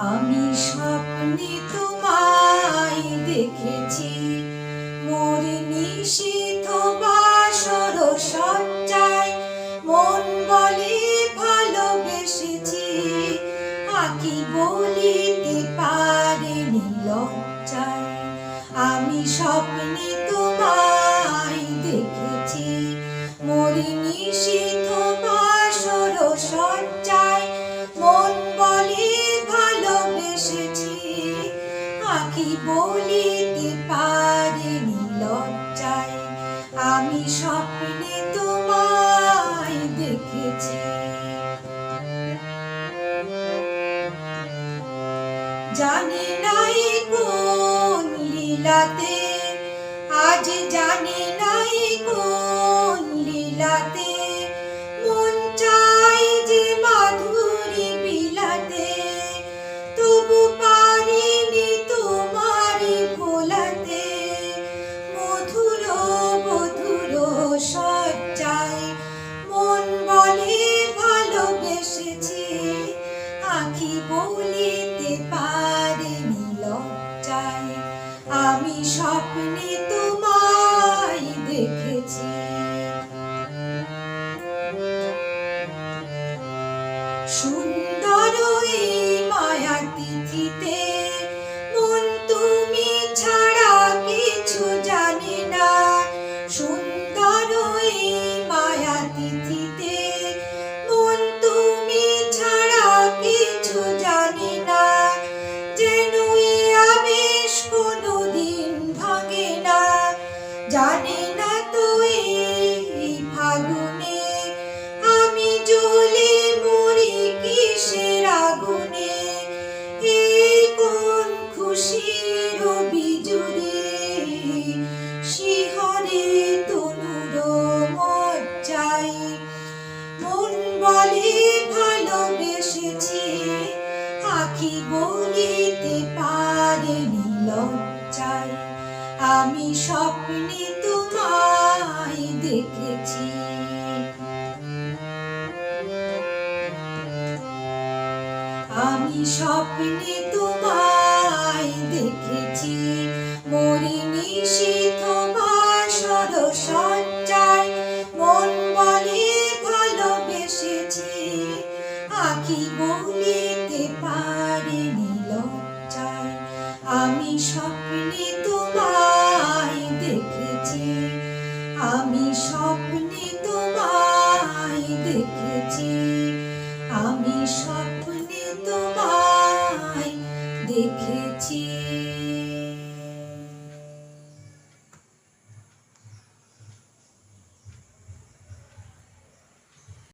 আমি স্বপ্নে তোমায় দেখেছি, মোর নিশীথ বাসর সজ্জায় মন বলে ভালোবেসেছি, আঁকি বলিতে পারিনি লজ্জায়। আমি স্বপ্নে তোমায় দেখেছি, মোর নিশীথ বাসর সজ্জায় মন বলে ভালোবেসেছি, আঁকি বলিতে পারিনি লজ্জায়। আমি স্বপ্নে তোমায় দেখেছি। জানি নাই কোন লীলাতে, আজ জানি নাই কোন লীলাতে মন চাই যে মাধুরী বিলাতে, তবু পারিনি তোমারি ভোলাতে। মধুর মধুর সজ্জায় মন বলে ভালোবেসেছি, আঁকি বলিতে পারিনি লজ্জায়। আমি স্বপ্নে তোমায় দেখেছি। সুন্দর এই মায়া তিথিতে মন তুমি ছাড়া কিছু জানে না। সুন্দর এই মায়া তিথিতে মন তুমি ছাড়া কিছু জানে না। যেন এই আবেশ কোনোদিন ভাঙে না। জানে না তো এই ফাগুনে আমি জ্বলে মরি কিসের আগুনে। এই কোন খুশির বিজুড়ে শিহরে তনুর মজ্জায়। মন বলে ভালোবেসেছি, আঁকি বলিতে পারিনি লজ্জায়। আমি স্বপ্নে তোমায় দেখেছি। আমি স্বপ্নে তোমায় দেখেছি, মোর নিশীথ বাসর সজ্জায় মন বলে ভালোবেসেছি, আঁকি বলিতে পারিনি লজ্জায়। আমি স্বপ্নে তোমায় দেখেছি, আমি স্বপ্নে তোমায় দেখেছি, আমি স্বপ্নে তোমায় দেখেছি।